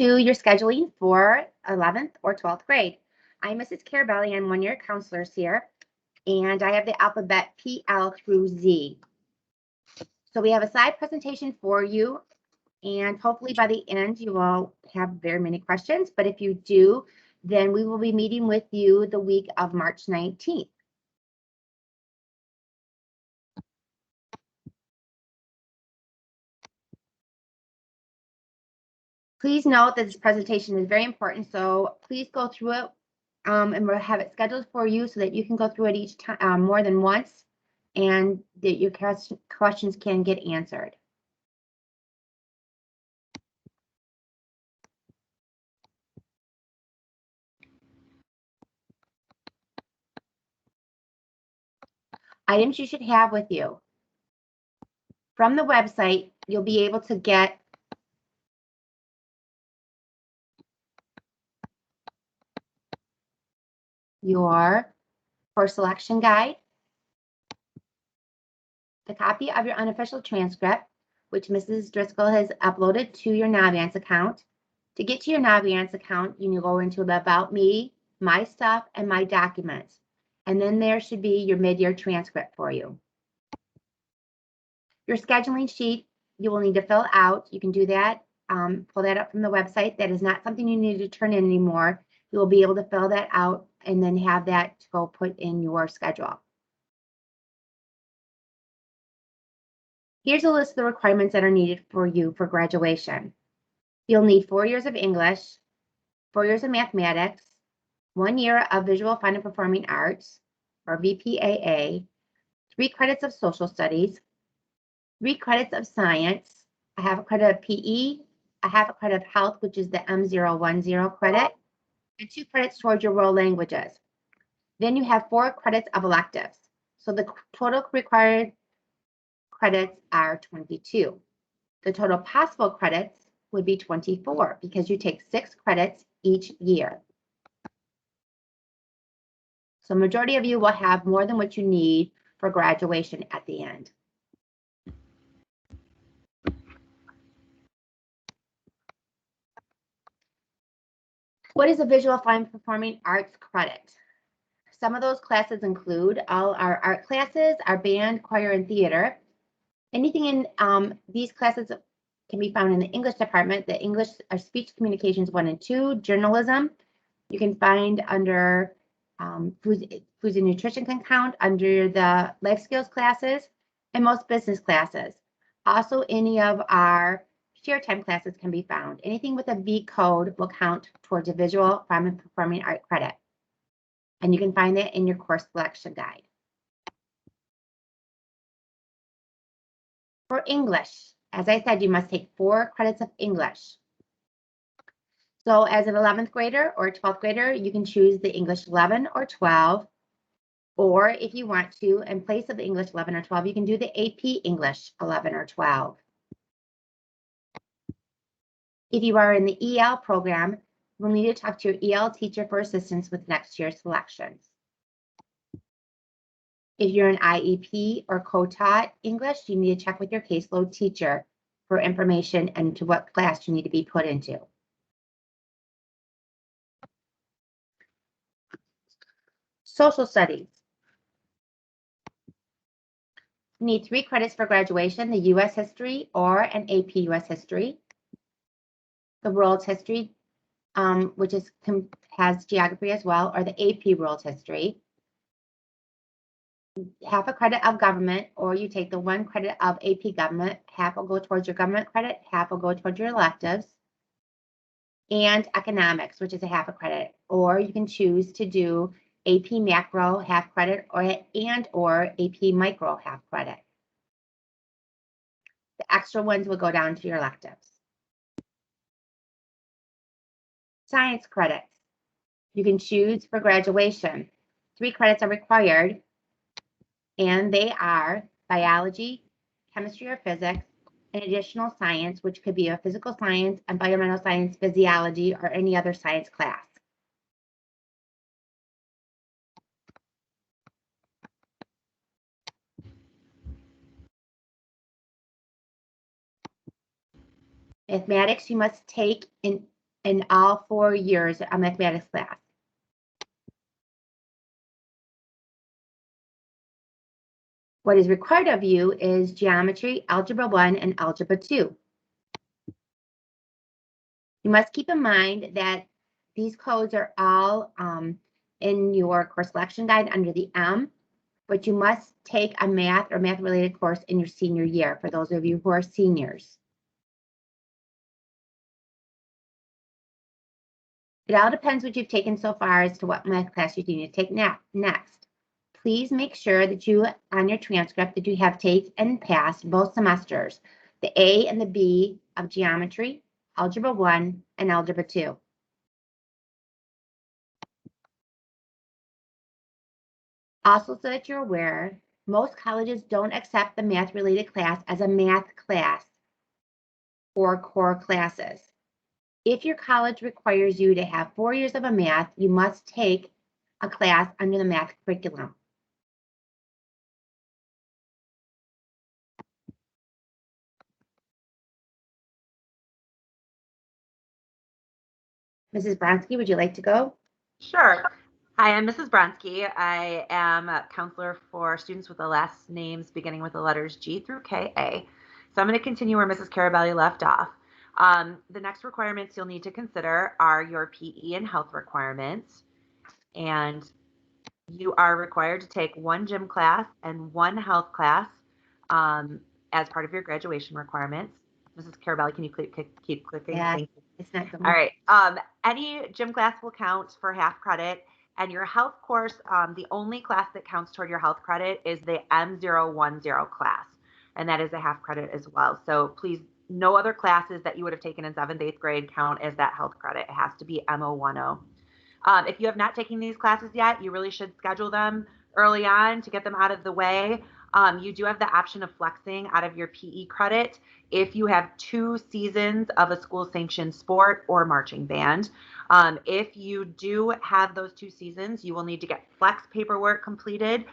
to your scheduling for 11th or 12th grade. I'm Mrs. Carabelli. I'm one of your counselors here, and I have the alphabet PL through Z. So we have a slide presentation for you, and hopefully by the end you will have very many questions, but if you do, then we will be meeting with you the week of March 19th. Please note that this presentation is very important, so please go through it, and we'll have it scheduled for you so that you can go through it each time, more than once, and that your questions can get answered. Items you should have with you. From the website, you'll be able to get your course selection guide, the copy of your unofficial transcript, which Mrs. Driscoll has uploaded to your Navance account. To get to your Navance account, you can go into the About Me, My Stuff, and My Documents. And then there should be your mid-year transcript for you. Your scheduling sheet, you will need to fill out. You can do that, pull that up from the website. That is not something you need to turn in anymore. You will be able to fill that out and then have that to go put in your schedule. Here's a list of the requirements that are needed for you for graduation. You'll need 4 years of English, 4 years of mathematics, 1 year of visual fine and performing arts, or VPAA, 3 credits of social studies, 3 credits of science, a half a credit of PE, a half a credit of health, which is the M010 credit, and 2 credits towards your world languages. Then you have 4 credits of electives. So the total required credits are 22. The total possible credits would be 24 because you take 6 credits each year. So majority of you will have more than what you need for graduation at the end. What is a visual fine performing arts credit? Some of those classes include all our art classes, our band, choir, and theater. Anything in these classes can be found in the English department, the English or speech communications 1 and 2, journalism. You can find under foods and nutrition can count under the life skills classes and most business classes. Also, any of our share time classes can be found. Anything with a V code will count towards a visual fine and performing art credit. And you can find that in your course selection guide. For English, as I said, you must take 4 credits of English. So as an 11th grader or 12th grader, you can choose the English 11 or 12. Or if you want to, in place of the English 11 or 12, you can do the AP English 11 or 12. If you are in the EL program, you'll need to talk to your EL teacher for assistance with next year's selections. If you're an IEP or co-taught English, you need to check with your caseload teacher for information and to what class you need to be put into. Social studies. You need 3 credits for graduation, the U.S. history or an AP U.S. history. The world history, which has geography as well, or the AP world history. Half a credit of government, or you take the 1 credit of AP government, half will go towards your government credit, half will go towards your electives. And economics, which is a half a credit, or you can choose to do AP macro half credit or AP micro half credit. The extra ones will go down to your electives. Science credits. You can choose for graduation. 3 credits are required, and they are biology, chemistry or physics, and additional science, which could be a physical science, environmental science, physiology, or any other science class. Mathematics you must take in in all 4 years of mathematics class. What is required of you is geometry, algebra 1, and algebra 2. You must keep in mind that these codes are all in your course selection guide under the M, but you must take a math or math-related course in your senior year for those of you who are seniors. It all depends what you've taken so far as to what math class you need to take next. Please make sure that you, on your transcript, that you have taken and passed both semesters, the A and the B of geometry, algebra 1, and algebra 2. Also, so that you're aware, most colleges don't accept the math-related class as a math class or core classes. If your college requires you to have 4 years of a math, you must take a class under the math curriculum. Mrs. Bronsky, would you like to go? Sure. Hi, I'm Mrs. Bronsky. I am a counselor for students with the last names beginning with the letters G through KA. So I'm going to continue where Mrs. Carabelli left off. The next requirements you'll need to consider are your PE and health requirements. And you are required to take 1 gym class and 1 health class as part of your graduation requirements. Mrs. Carabelli, can you keep clicking? Yeah, Thank you. it's not going. All right. Any gym class will count for half credit. And your health course, the only class that counts toward your health credit is the M010 class. And that is a half credit as well. So please, no other classes that you would have taken in 7th, 8th grade count as that health credit. It has to be M010. If you have not taken these classes yet, you really should schedule them early on to get them out of the way. You do have the option of flexing out of your PE credit if you have 2 seasons of a school sanctioned sport or marching band. If you do have those 2 seasons, you will need to get flex paperwork completed,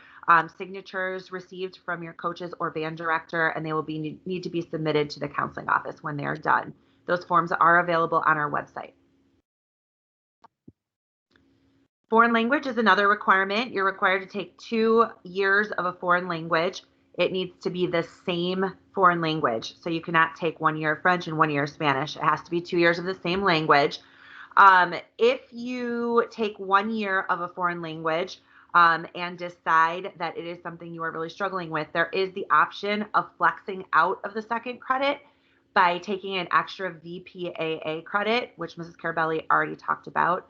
signatures received from your coaches or band director, and they will need to be submitted to the counseling office when they are done. Those forms are available on our website. Foreign language is another requirement. You're required to take 2 years of a foreign language. It needs to be the same foreign language. So you cannot take 1 year of French and 1 year of Spanish. It has to be 2 years of the same language. If you take 1 year of a foreign language and decide that it is something you are really struggling with, there is the option of flexing out of the second credit by taking an extra VPAA credit, which Mrs. Carabelli already talked about.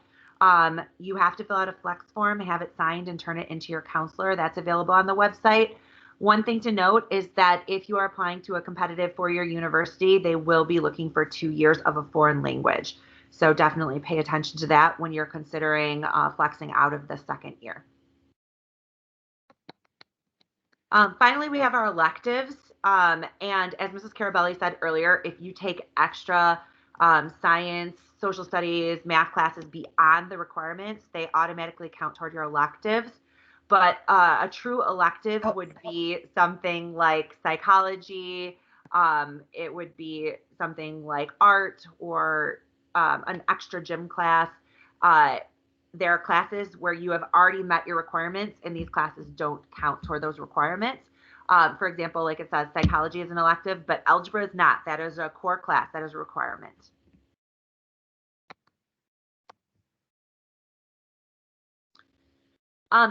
You have to fill out a flex form, have it signed, and turn it into your counselor. That's available on the website. One thing to note is that if you are applying to a competitive 4-year university, they will be looking for 2 years of a foreign language. So definitely pay attention to that when you're considering flexing out of the second year. Finally, we have our electives. And as Mrs. Carabelli said earlier, if you take extra science, social studies, math classes beyond the requirements, they automatically count toward your electives. But a true elective would be something like psychology. It would be something like art or an extra gym class. There are classes where you have already met your requirements, and these classes don't count toward those requirements. For example, like it says, psychology is an elective, but algebra is not. That is a core class. That is a requirement.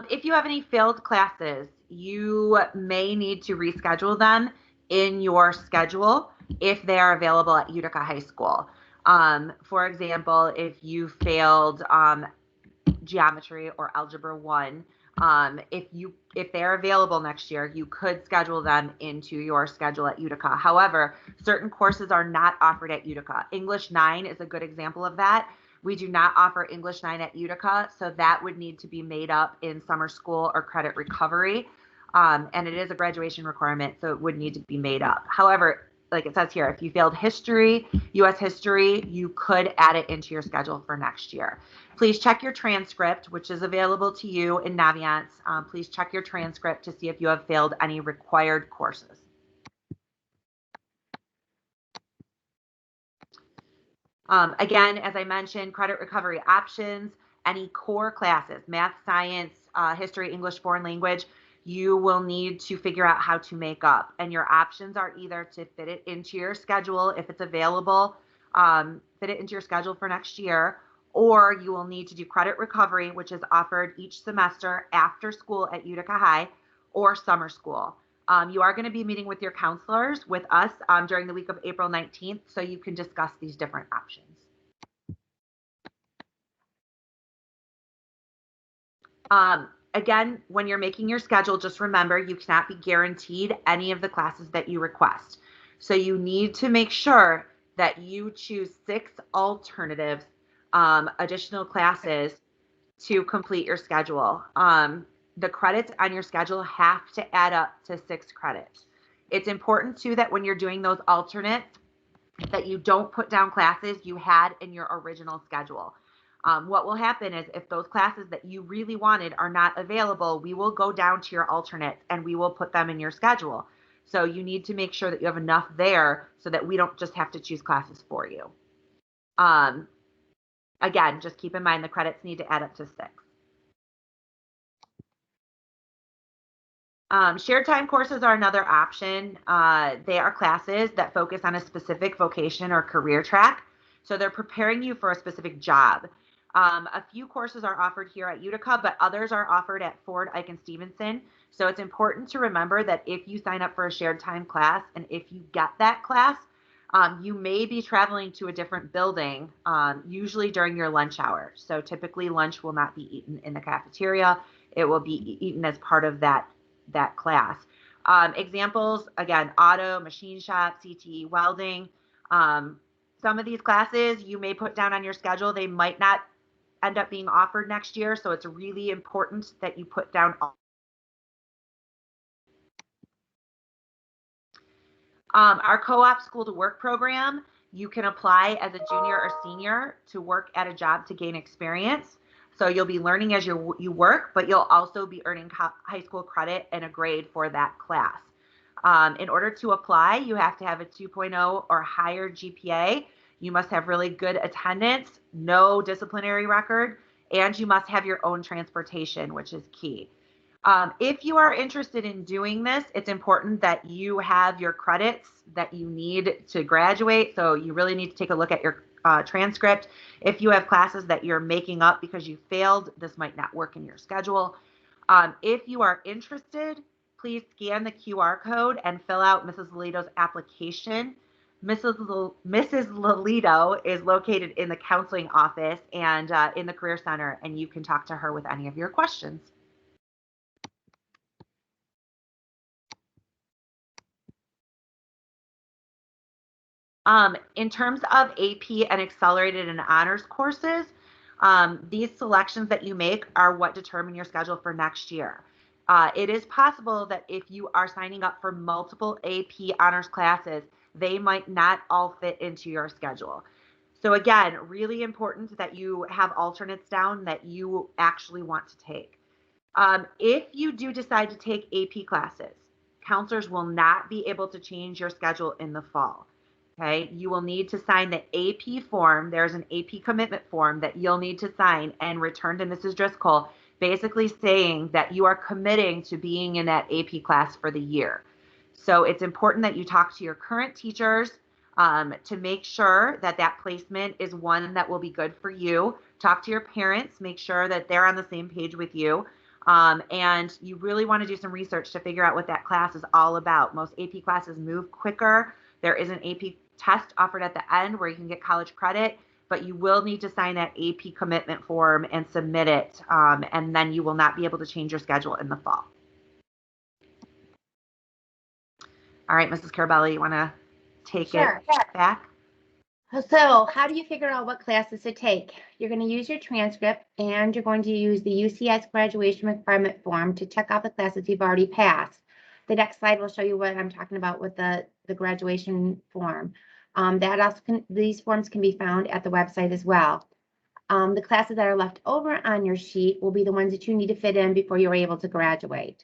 If you have any failed classes, you may need to reschedule them in your schedule if they are available at Utica High School. For example, if you failed geometry or algebra 1, if they're available next year, you could schedule them into your schedule at Utica. However, certain courses are not offered at Utica. English 9 is a good example of that. We do not offer English 9 at Utica, so that would need to be made up in summer school or credit recovery. And it is a graduation requirement, so it would need to be made up. However, like it says here, if you failed history, U.S. history, you could add it into your schedule for next year. Please check your transcript, which is available to you in Naviance. Please check your transcript to see if you have failed any required courses. Again, as I mentioned, credit recovery options, any core classes, math, science, history, English, foreign language, you will need to figure out how to make up. And your options are either to fit it into your schedule if it's available, fit it into your schedule for next year, or you will need to do credit recovery, which is offered each semester after school at Utica High, or summer school. You are going to be meeting with your counselors with us during the week of April 19th, so you can discuss these different options. Again, when you're making your schedule, just remember you cannot be guaranteed any of the classes that you request. So you need to make sure that you choose 6 alternatives, additional classes to complete your schedule. The credits on your schedule have to add up to 6 credits. It's important too that when you're doing those alternates that you don't put down classes you had in your original schedule. What will happen is if those classes that you really wanted are not available, we will go down to your alternates and we will put them in your schedule. So you need to make sure that you have enough there so that we don't just have to choose classes for you. Again, just keep in mind the credits need to add up to 6. Shared time courses are another option. They are classes that focus on a specific vocation or career track. So they're preparing you for a specific job. A few courses are offered here at Utica, but others are offered at Ford, Ike, and Stevenson. So it's important to remember that if you sign up for a shared time class and if you get that class, you may be traveling to a different building, usually during your lunch hour. So typically lunch will not be eaten in the cafeteria. It will be eaten as part of that class. Examples, again, auto, machine shop, CTE, welding. Some of these classes you may put down on your schedule. They might not end up being offered next year. So it's really important that you put down our co-op school to work program. You can apply as a junior or senior to work at a job to gain experience. So you'll be learning as you work, but you'll also be earning high school credit and a grade for that class. In order to apply, you have to have a 2.0 or higher GPA. You must have really good attendance, no disciplinary record, and you must have your own transportation, which is key. If you are interested in doing this, it's important that you have your credits that you need to graduate. So you really need to take a look at your transcript. If you have classes that you're making up because you failed, this might not work in your schedule. If you are interested, please scan the QR code and fill out Mrs. Lolito's application. Mrs. Lolito is located in the counseling office and in the Career Center, and you can talk to her with any of your questions. In terms of AP and accelerated and honors courses, these selections that you make are what determine your schedule for next year. It is possible that if you are signing up for multiple AP honors classes, they might not all fit into your schedule. So again, really important that you have alternates down that you actually want to take. If you do decide to take AP classes, counselors will not be able to change your schedule in the fall. Okay, you will need to sign the AP form. There's an AP commitment form that you'll need to sign and return to Mrs. Driscoll, basically saying that you are committing to being in that AP class for the year. So it's important that you talk to your current teachers to make sure that that placement is one that will be good for you. Talk to your parents, make sure that they're on the same page with you. And you really want to do some research to figure out what that class is all about. Most AP classes move quicker. There is an AP test offered at the end where you can get college credit, but you will need to sign that AP commitment form and submit it, and then you will not be able to change your schedule in the fall. All right, Mrs. Carabelli, you want to take it back? So how do you figure out what classes to take? You're going to use your transcript and you're going to use the UCS graduation requirement form to check off the classes you've already passed. The next slide will show you what I'm talking about with the graduation form. These forms can be found at the website as well. The classes that are left over on your sheet will be the ones that you need to fit in before you're able to graduate.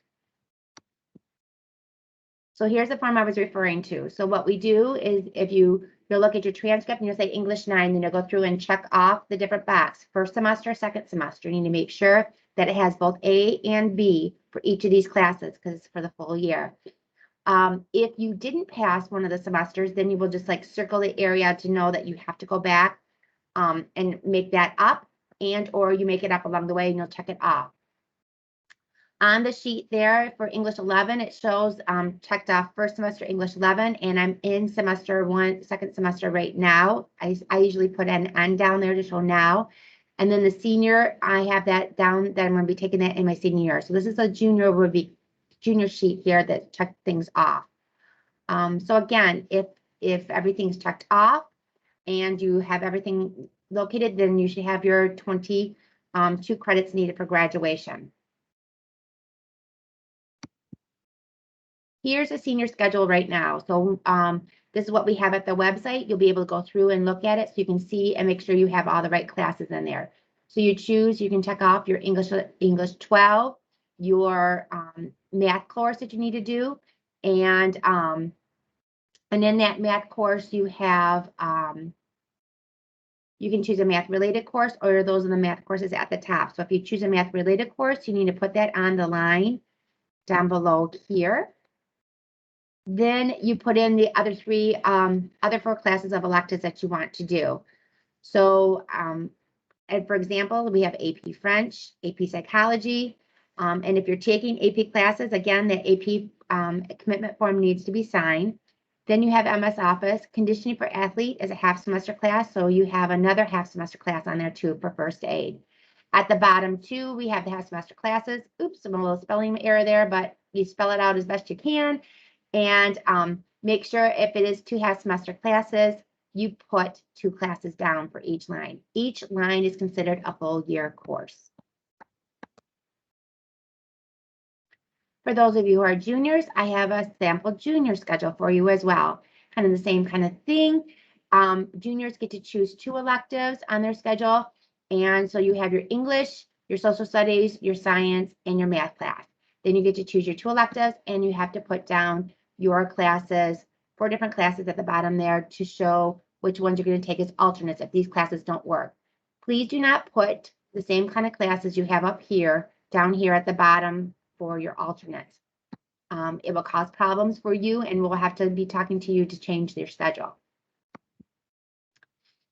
So here's the form I was referring to. So what we do is if you You'll look at your transcript and you'll say English 9, then you'll go through and check off the different box. First semester, second semester. You need to make sure that it has both A and B for each of these classes because it's for the full year. If you didn't pass one of the semesters, then you will just like circle the area to know that you have to go back and make that up, and or you make it up along the way and you'll check it off. On the sheet there for English 11, it shows checked off first semester English 11, and I'm in semester 1, second semester right now. I usually put an N down there to show now. And then the senior, I have that down that I'm going to be taking that in my senior year. So this is a junior sheet here that checked things off. So again, if everything's checked off and you have everything located, then you should have your 22 credits needed for graduation. Here's a senior schedule right now. So this is what we have at the website. You'll be able to go through and look at it so you can see and make sure you have all the right classes in there. So you can check off your English 12, your math course that you need to do. And in that math course, you have, you can choose a math related course, or those are the math courses at the top. So if you choose a math related course, you need to put that on the line down below here. Then you put in the other other 4 classes of electives that you want to do. So, and for example, we have AP French, AP Psychology, and if you're taking AP classes, again, the AP commitment form needs to be signed. Then you have MS Office. Conditioning for Athlete is a half semester class, so you have another half semester class on there too for first aid. At the bottom too, we have the half semester classes. Oops, I'm a little spelling error there, but you spell it out as best you can. And make sure if it is 2 half semester classes, you put 2 classes down for each line. Each line is considered a full year course. For those of you who are juniors, I have a sample junior schedule for you as well. Kind of the same kind of thing. Juniors get to choose 2 electives on their schedule. And so you have your English, your social studies, your science, and your math class. Then you get to choose your 2 electives, and you have to put down your classes, 4 different classes at the bottom there to show which ones you're going to take as alternates if these classes don't work. Please do not put the same kind of classes you have up here, down here at the bottom for your alternates. It will cause problems for you, and we'll have to be talking to you to change their schedule.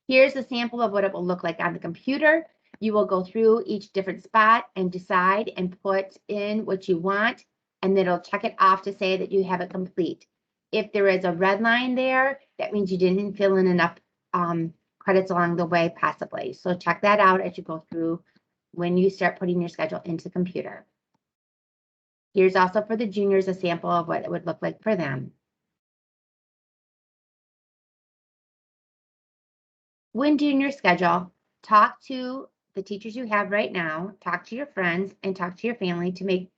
Here's a sample of what it will look like on the computer. You will go through each different spot and decide and put in what you want, and then it'll check it off to say that you have it complete. If there is a red line there, that means you didn't fill in enough credits along the way, possibly. So check that out as you go through when you start putting your schedule into the computer. Here's also for the juniors a sample of what it would look like for them. When doing your schedule, talk to the teachers you have right now, talk to your friends, and talk to your family to make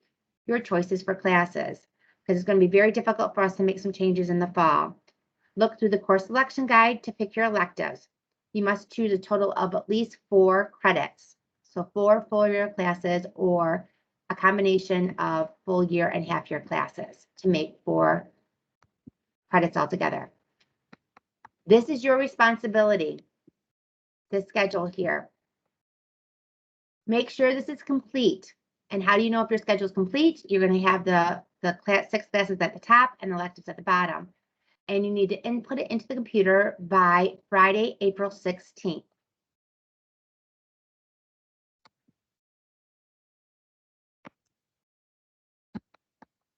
your choices for classes, because it's going to be very difficult for us to make some changes in the fall. Look through the course selection guide to pick your electives. You must choose a total of at least 4 credits. So 4 full year classes or a combination of full year and half year classes to make 4 credits altogether. This is your responsibility, the schedule here. Make sure this is complete. And how do you know if your schedule is complete? You're going to have the 6 classes at the top and electives at the bottom. And you need to input it into the computer by Friday, April 16th.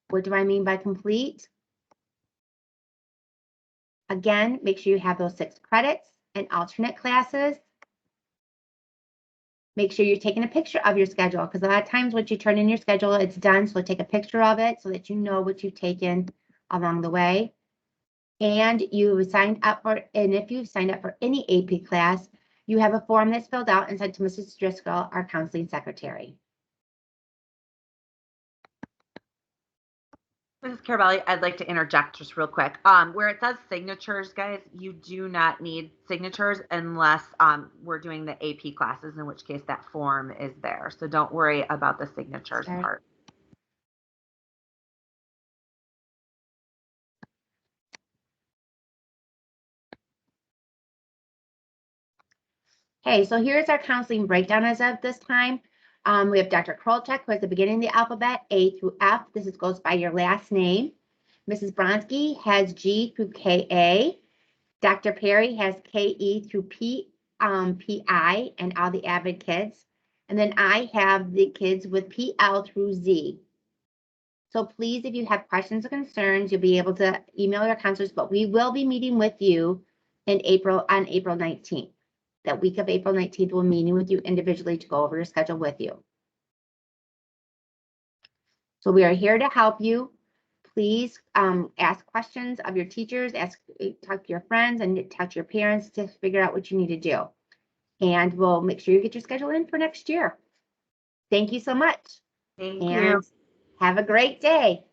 What do I mean by complete? Again, make sure you have those 6 credits and alternate classes. Make sure you're taking a picture of your schedule, because a lot of times once you turn in your schedule, it's done. So take a picture of it so that you know what you've taken along the way. And you signed up for, and if you've signed up for any AP class, you have a form that's filled out and sent to Mrs. Driscoll, our counseling secretary. Mrs. Carabelli, I'd like to interject just real quick. Where it says signatures, guys, you do not need signatures unless we're doing the AP classes, in which case that form is there. So don't worry about the signatures part. Okay, so here's our counseling breakdown as of this time. We have Dr. Krolchek, who has the beginning of the alphabet, A through F. This goes by your last name. Mrs. Bronsky has G through KA. Dr. Perry has KE through PI and all the AVID kids. And then I have the kids with PL through Z. So please, if you have questions or concerns, you'll be able to email your counselors, but we will be meeting with you on April 19th. That week of April 19th, we'll meeting with you individually to go over your schedule with you. So we are here to help you. Please ask questions of your teachers, talk to your friends, and talk to your parents to figure out what you need to do. And we'll make sure you get your schedule in for next year. Thank you so much. Thank and you. Have a great day.